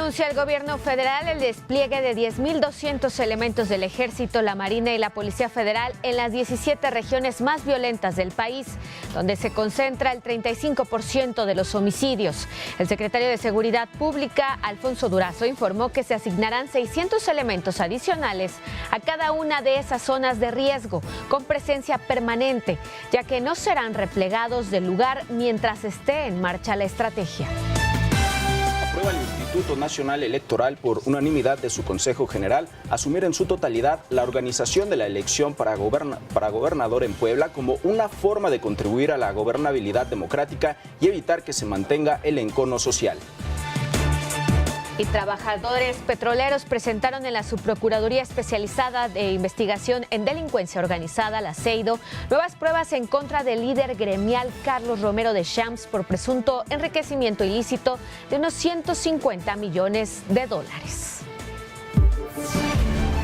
Anuncia el gobierno federal el despliegue de 10.200 elementos del Ejército, la Marina y la Policía Federal en las 17 regiones más violentas del país, donde se concentra el 35% de los homicidios. El secretario de Seguridad Pública, Alfonso Durazo, informó que se asignarán 600 elementos adicionales a cada una de esas zonas de riesgo, con presencia permanente, ya que no serán replegados del lugar mientras esté en marcha la estrategia. Aprueba el Instituto Nacional Electoral por unanimidad de su Consejo General asumir en su totalidad la organización de la elección para gobernador en Puebla como una forma de contribuir a la gobernabilidad democrática y evitar que se mantenga el encono social. Y trabajadores petroleros presentaron en la Subprocuraduría Especializada de Investigación en Delincuencia Organizada, la CEIDO, nuevas pruebas en contra del líder gremial Carlos Romero de Champs por presunto enriquecimiento ilícito de unos 150 millones de dólares.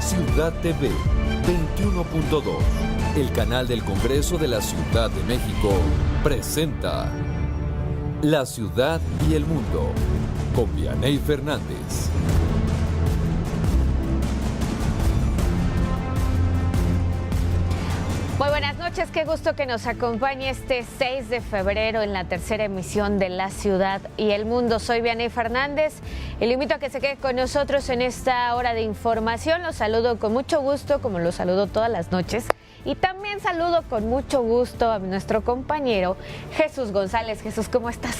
Ciudad TV 21.2, el canal del Congreso de la Ciudad de México, presenta La Ciudad y el Mundo, con Vianey Fernández. Muy buenas noches, qué gusto que nos acompañe este 6 de febrero en la tercera emisión de La Ciudad y el Mundo. Soy Vianey Fernández y le invito a que se quede con nosotros en esta hora de información. Los saludo con mucho gusto, como los saludo todas las noches. Y también saludo con mucho gusto a nuestro compañero Jesús González. Jesús, ¿cómo estás?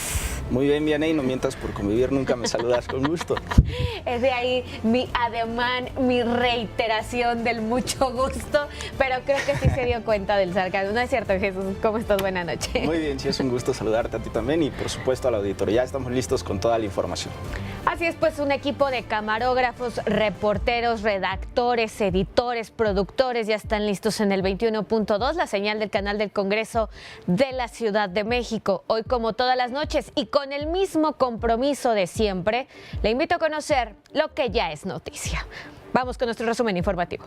Muy bien, Vianey, no mientas por convivir, nunca me saludas con gusto. Es de ahí mi ademán, mi reiteración del mucho gusto, pero creo que sí se dio cuenta del sarcasmo. ¿No es cierto, Jesús? ¿Cómo estás? Buenas noches. Muy bien, sí, es un gusto saludarte a ti también y por supuesto al auditorio. Ya estamos listos con toda la información. Así es, pues un equipo de camarógrafos, reporteros, redactores, editores, productores ya están listos en el 21.2, la señal del canal del Congreso de la Ciudad de México. Hoy, como todas las noches y con el mismo compromiso de siempre, le invito a conocer lo que ya es noticia. Vamos con nuestro resumen informativo.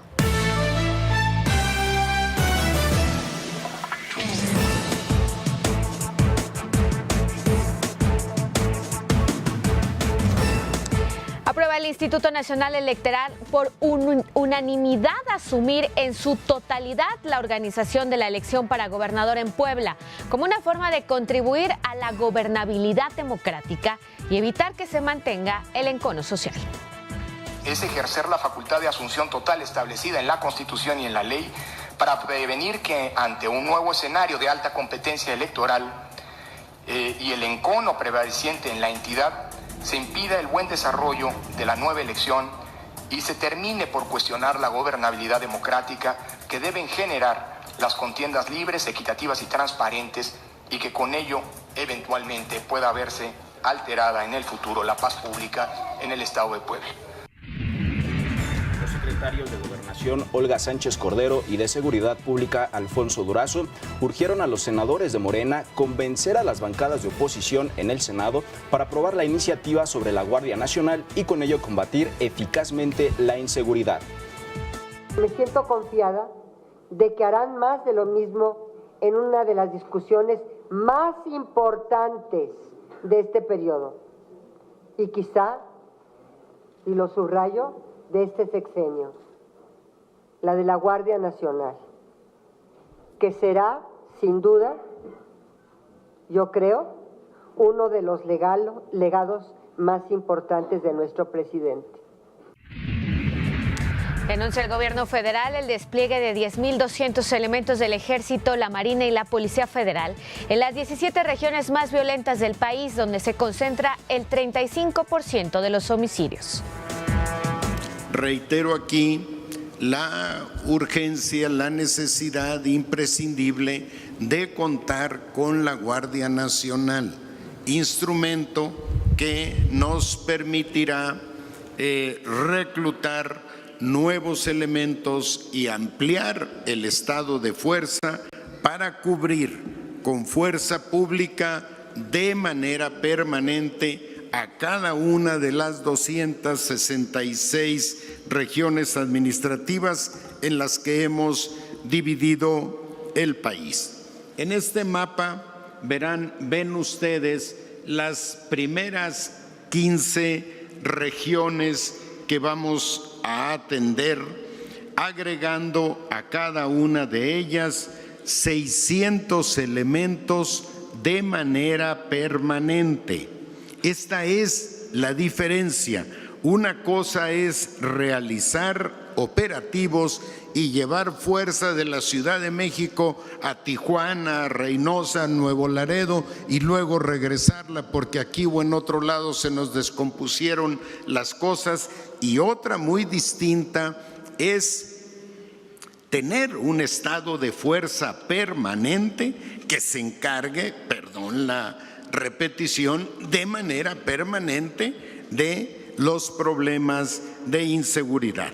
Aprueba el Instituto Nacional Electoral por unanimidad asumir en su totalidad la organización de la elección para gobernador en Puebla, como una forma de contribuir a la gobernabilidad democrática y evitar que se mantenga el encono social. Es ejercer la facultad de asunción total establecida en la Constitución y en la ley para prevenir que ante un nuevo escenario de alta competencia electoral y el encono prevaleciente en la entidad, se impida el buen desarrollo de la nueva elección y se termine por cuestionar la gobernabilidad democrática que deben generar las contiendas libres, equitativas y transparentes, y que con ello eventualmente pueda verse alterada en el futuro la paz pública en el estado de Puebla. Los secretarios de Gobernación, Olga Sánchez Cordero, y de Seguridad Pública, Alfonso Durazo, urgieron a los senadores de Morena convencer a las bancadas de oposición en el Senado para aprobar la iniciativa sobre la Guardia Nacional y con ello combatir eficazmente la inseguridad. Me siento confiada de que harán más de lo mismo en una de las discusiones más importantes de este periodo y quizá, y lo subrayo, de este sexenio, la de la Guardia Nacional, que será, sin duda, yo creo, uno de los legados más importantes de nuestro presidente. Denuncia el gobierno federal el despliegue de 10.200 elementos del Ejército, la Marina y la Policía Federal en las 17 regiones más violentas del país, donde se concentra el 35% de los homicidios. Reitero aquí la urgencia, la necesidad imprescindible de contar con la Guardia Nacional, instrumento que nos permitirá reclutar nuevos elementos y ampliar el estado de fuerza para cubrir con fuerza pública de manera permanente a cada una de las 266 regiones administrativas en las que hemos dividido el país. En este mapa ven ustedes las primeras 15 regiones que vamos a atender, agregando a cada una de ellas 600 elementos de manera permanente. Esta es la diferencia. Una cosa es realizar operativos y llevar fuerza de la Ciudad de México a Tijuana, a Reynosa, Nuevo Laredo y luego regresarla porque aquí o en otro lado se nos descompusieron las cosas. Y otra muy distinta es tener un estado de fuerza permanente que se encargue, perdón la repetición, de manera permanente de los problemas de inseguridad.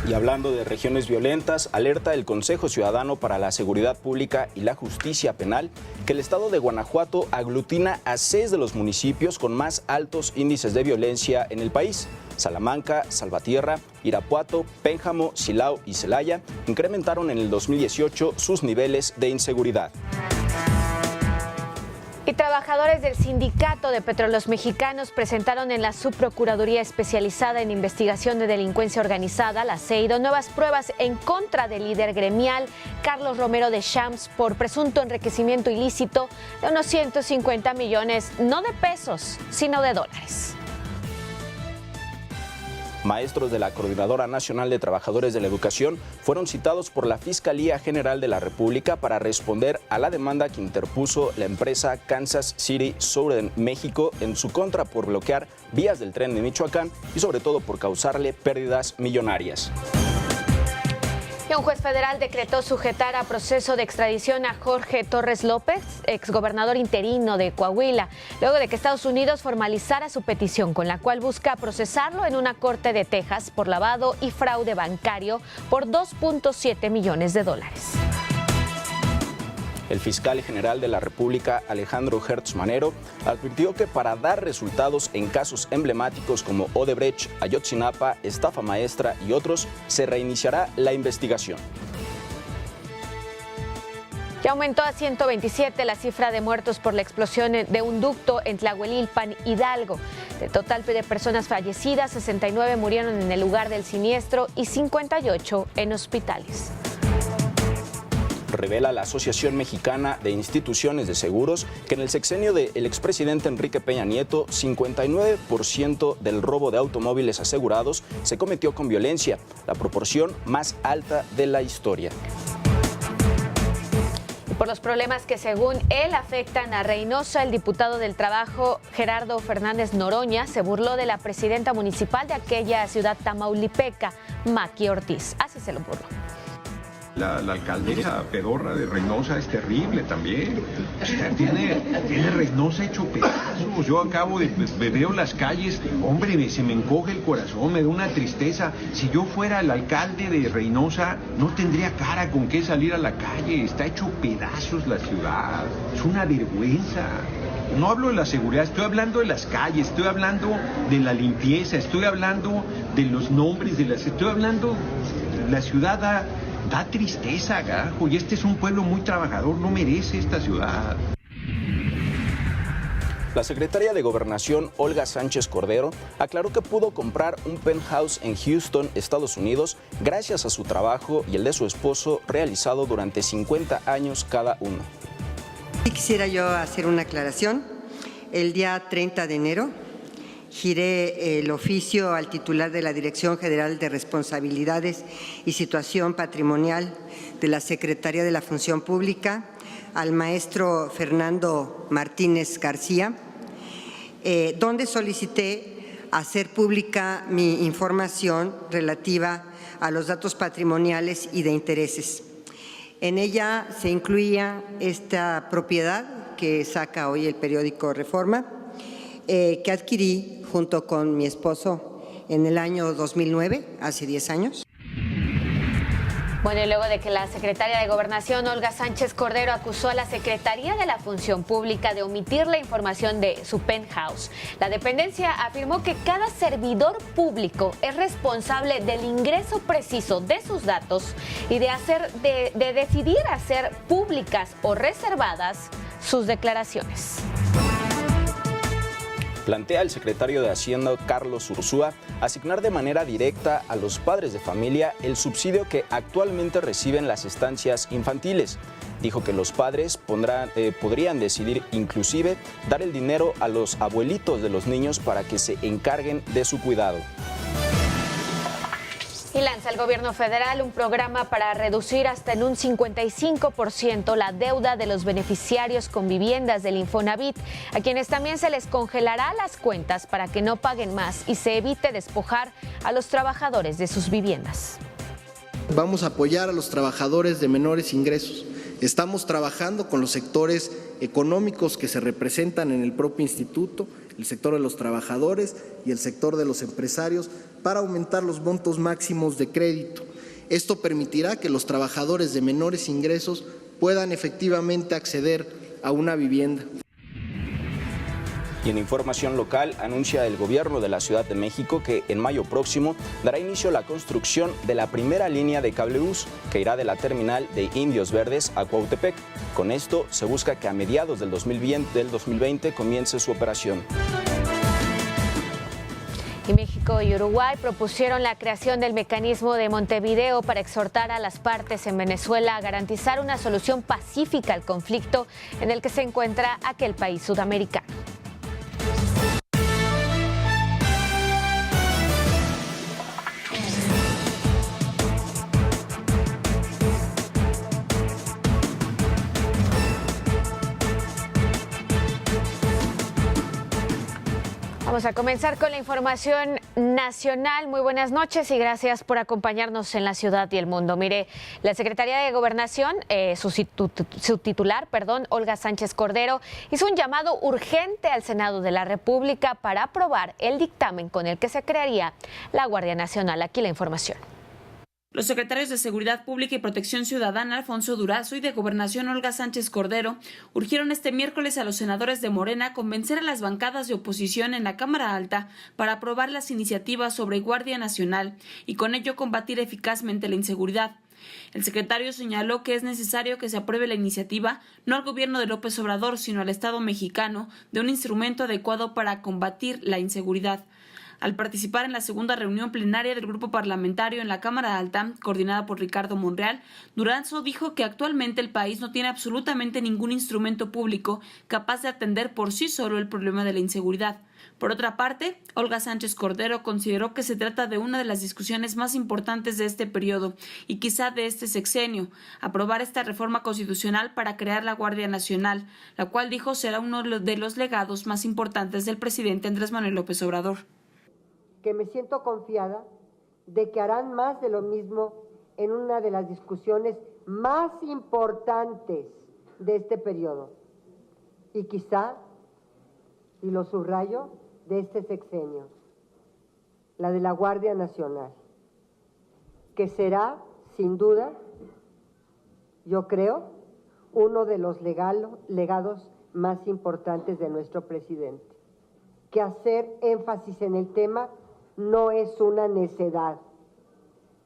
Y hablando de regiones violentas, alerta el Consejo Ciudadano para la Seguridad Pública y la Justicia Penal que el estado de Guanajuato aglutina a 6 de los municipios con más altos índices de violencia en el país. Salamanca, Salvatierra, Irapuato, Pénjamo, Silao y Celaya incrementaron en el 2018 sus niveles de inseguridad. Y trabajadores del Sindicato de Petróleos Mexicanos presentaron en la Subprocuraduría Especializada en Investigación de Delincuencia Organizada, la CEIDO, nuevas pruebas en contra del líder gremial Carlos Romero de Champs por presunto enriquecimiento ilícito de unos 150 millones, no de pesos, sino de dólares. Maestros de la Coordinadora Nacional de Trabajadores de la Educación fueron citados por la Fiscalía General de la República para responder a la demanda que interpuso la empresa Kansas City Southern México en su contra por bloquear vías del tren de Michoacán y sobre todo por causarle pérdidas millonarias. Y un juez federal decretó sujetar a proceso de extradición a Jorge Torres López, exgobernador interino de Coahuila, luego de que Estados Unidos formalizara su petición con la cual busca procesarlo en una corte de Texas por lavado y fraude bancario por $2.7 millones. El fiscal general de la República, Alejandro Gertz Manero, advirtió que para dar resultados en casos emblemáticos como Odebrecht, Ayotzinapa, estafa maestra y otros, se reiniciará la investigación. Ya aumentó a 127 la cifra de muertos por la explosión de un ducto en Tlahuelilpan, Hidalgo. De total de personas fallecidas, 69 murieron en el lugar del siniestro y 58 en hospitales. Revela la Asociación Mexicana de Instituciones de Seguros que en el sexenio del expresidente Enrique Peña Nieto, 59% del robo de automóviles asegurados se cometió con violencia, la proporción más alta de la historia. Por los problemas que según él afectan a Reynosa, el diputado del Trabajo, Gerardo Fernández Noroña, se burló de la presidenta municipal de aquella ciudad tamaulipeca, Maqui Ortiz. Así se lo burló. La alcaldesa pedorra de Reynosa es terrible también. O sea, tiene Reynosa hecho pedazos. Yo acabo de veo las calles, hombre, se me encoge el corazón, me da una tristeza. Si yo fuera el alcalde de Reynosa, no tendría cara con qué salir a la calle. Está hecho pedazos la ciudad. Es una vergüenza. No hablo de la seguridad, estoy hablando de las calles, estoy hablando de la limpieza, estoy hablando de los nombres de las... Estoy hablando de la ciudad. Da tristeza, carajo, y este es un pueblo muy trabajador, no merece esta ciudad. La secretaria de Gobernación, Olga Sánchez Cordero, aclaró que pudo comprar un penthouse en Houston, Estados Unidos, gracias a su trabajo y el de su esposo realizado durante 50 años cada uno. Quisiera yo hacer una aclaración. El día 30 de enero giré el oficio al titular de la Dirección General de Responsabilidades y Situación Patrimonial de la Secretaría de la Función Pública, al maestro Fernando Martínez García, donde solicité hacer pública mi información relativa a los datos patrimoniales y de intereses. En ella se incluía esta propiedad que saca hoy el periódico Reforma, que adquirí junto con mi esposo en el año 2009, hace 10 años. Bueno, y luego de que la secretaria de Gobernación, Olga Sánchez Cordero, acusó a la Secretaría de la Función Pública de omitir la información de su penthouse, la dependencia afirmó que cada servidor público es responsable del ingreso preciso de sus datos y de decidir hacer públicas o reservadas sus declaraciones. Plantea el secretario de Hacienda, Carlos Ursúa, asignar de manera directa a los padres de familia el subsidio que actualmente reciben las estancias infantiles. Dijo que los padres podrían decidir inclusive dar el dinero a los abuelitos de los niños para que se encarguen de su cuidado. Y lanza el gobierno federal un programa para reducir hasta en un 55% la deuda de los beneficiarios con viviendas del Infonavit, a quienes también se les congelará las cuentas para que no paguen más y se evite despojar a los trabajadores de sus viviendas. Vamos a apoyar a los trabajadores de menores ingresos. Estamos trabajando con los sectores económicos que se representan en el propio instituto, el sector de los trabajadores y el sector de los empresarios, para aumentar los montos máximos de crédito. Esto permitirá que los trabajadores de menores ingresos puedan efectivamente acceder a una vivienda. Y en información local, anuncia el gobierno de la Ciudad de México que en mayo próximo dará inicio a la construcción de la primera línea de cablebús que irá de la terminal de Indios Verdes a Cuautepec. Con esto se busca que a mediados del 2020 comience su operación. Y México y Uruguay propusieron la creación del mecanismo de Montevideo para exhortar a las partes en Venezuela a garantizar una solución pacífica al conflicto en el que se encuentra aquel país sudamericano. Vamos a comenzar con la información nacional. Muy buenas noches y gracias por acompañarnos en La Ciudad y el Mundo. Mire, la Secretaría de Gobernación, su titular, Olga Sánchez Cordero, hizo un llamado urgente al Senado de la República para aprobar el dictamen con el que se crearía la Guardia Nacional. Aquí la información. Los secretarios de Seguridad Pública y Protección Ciudadana, Alfonso Durazo, y de Gobernación, Olga Sánchez Cordero, urgieron este miércoles a los senadores de Morena a convencer a las bancadas de oposición en la Cámara Alta para aprobar las iniciativas sobre Guardia Nacional y con ello combatir eficazmente la inseguridad. El secretario señaló que es necesario que se apruebe la iniciativa, no al gobierno de López Obrador, sino al Estado mexicano, de un instrumento adecuado para combatir la inseguridad. Al participar en la segunda reunión plenaria del grupo parlamentario en la Cámara Alta, coordinada por Ricardo Monreal, Durazo dijo que actualmente el país no tiene absolutamente ningún instrumento público capaz de atender por sí solo el problema de la inseguridad. Por otra parte, Olga Sánchez Cordero consideró que se trata de una de las discusiones más importantes de este periodo y quizá de este sexenio, aprobar esta reforma constitucional para crear la Guardia Nacional, la cual dijo será uno de los legados más importantes del presidente Andrés Manuel López Obrador. Que me siento confiada de que harán más de lo mismo en una de las discusiones más importantes de este periodo y quizá, y lo subrayo, de este sexenio, la de la Guardia Nacional, que será, sin duda, yo creo, uno de los legados más importantes de nuestro presidente. Que hacer énfasis en el tema no es una necedad.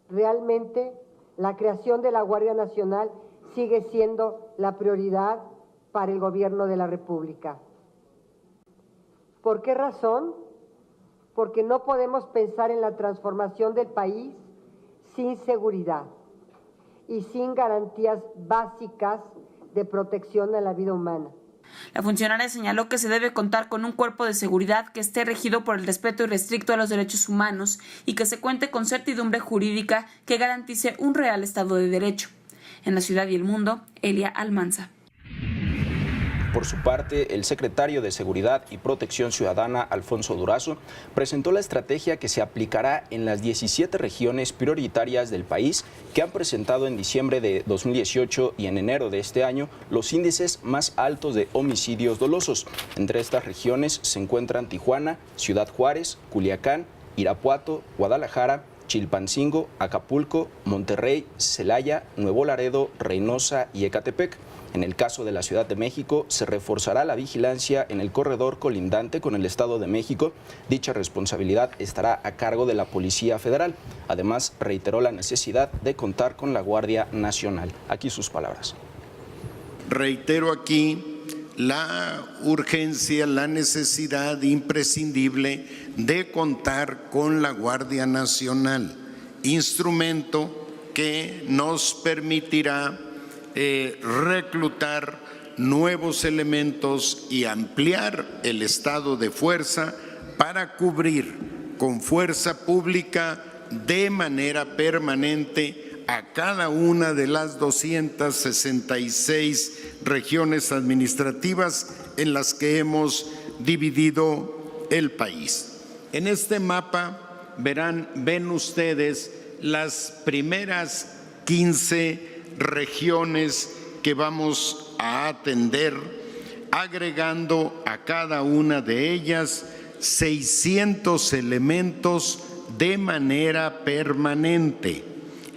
Realmente, la creación de la Guardia Nacional sigue siendo la prioridad para el gobierno de la República. ¿Por qué razón? Porque no podemos pensar en la transformación del país sin seguridad y sin garantías básicas de protección a la vida humana. La funcionaria señaló que se debe contar con un cuerpo de seguridad que esté regido por el respeto irrestricto a los derechos humanos y que se cuente con certidumbre jurídica que garantice un real Estado de Derecho. En La Ciudad y el Mundo, Elia Almanza. Por su parte, el secretario de Seguridad y Protección Ciudadana, Alfonso Durazo, presentó la estrategia que se aplicará en las 17 regiones prioritarias del país que han presentado en diciembre de 2018 y en enero de este año los índices más altos de homicidios dolosos. Entre estas regiones se encuentran Tijuana, Ciudad Juárez, Culiacán, Irapuato, Guadalajara, Chilpancingo, Acapulco, Monterrey, Celaya, Nuevo Laredo, Reynosa y Ecatepec. En el caso de la Ciudad de México, se reforzará la vigilancia en el corredor colindante con el Estado de México. Dicha responsabilidad estará a cargo de la Policía Federal. Además, reiteró la necesidad de contar con la Guardia Nacional. Aquí sus palabras. Reitero aquí la urgencia, la necesidad imprescindible de contar con la Guardia Nacional, instrumento que nos permitirá reclutar nuevos elementos y ampliar el estado de fuerza para cubrir con fuerza pública de manera permanente a cada una de las 266 regiones administrativas en las que hemos dividido el país. En este mapa ven ustedes las primeras 15 regiones que vamos a atender, agregando a cada una de ellas 600 elementos de manera permanente.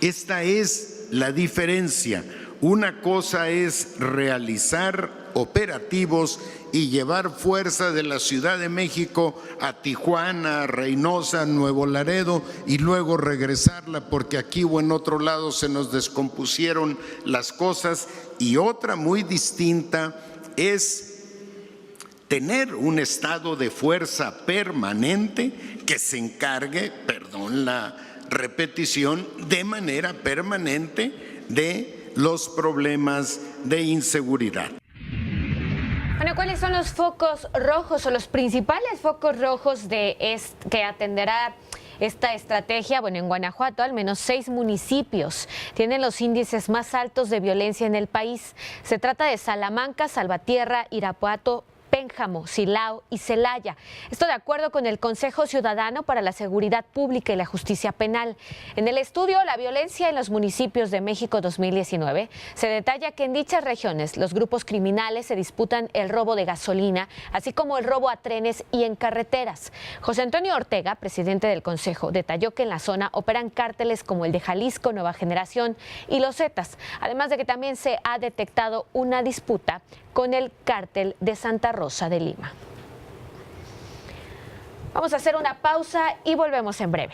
Esta es la diferencia. Una cosa es realizar operativos y llevar fuerza de la Ciudad de México a Tijuana, a Reynosa, a Nuevo Laredo y luego regresarla porque aquí o en otro lado se nos descompusieron las cosas. Y otra muy distinta es tener un estado de fuerza permanente que se encargue, perdón la repetición, de manera permanente de los problemas de inseguridad. Bueno, ¿cuáles son los focos rojos o los principales focos rojos que atenderá esta estrategia? Bueno, en Guanajuato al menos 6 municipios tienen los índices más altos de violencia en el país. Se trata de Salamanca, Salvatierra, Irapuato, Pénjamo, Silao y Celaya. Esto de acuerdo con el Consejo Ciudadano para la Seguridad Pública y la Justicia Penal. En el estudio La violencia en los municipios de México 2019 se detalla que en dichas regiones los grupos criminales se disputan el robo de gasolina, así como el robo a trenes y en carreteras. José Antonio Ortega, presidente del Consejo, detalló que en la zona operan cárteles como el de Jalisco, Nueva Generación y los Zetas, además de que también se ha detectado una disputa con el cártel de Santa Rosa de Lima. Vamos a hacer una pausa y volvemos en breve.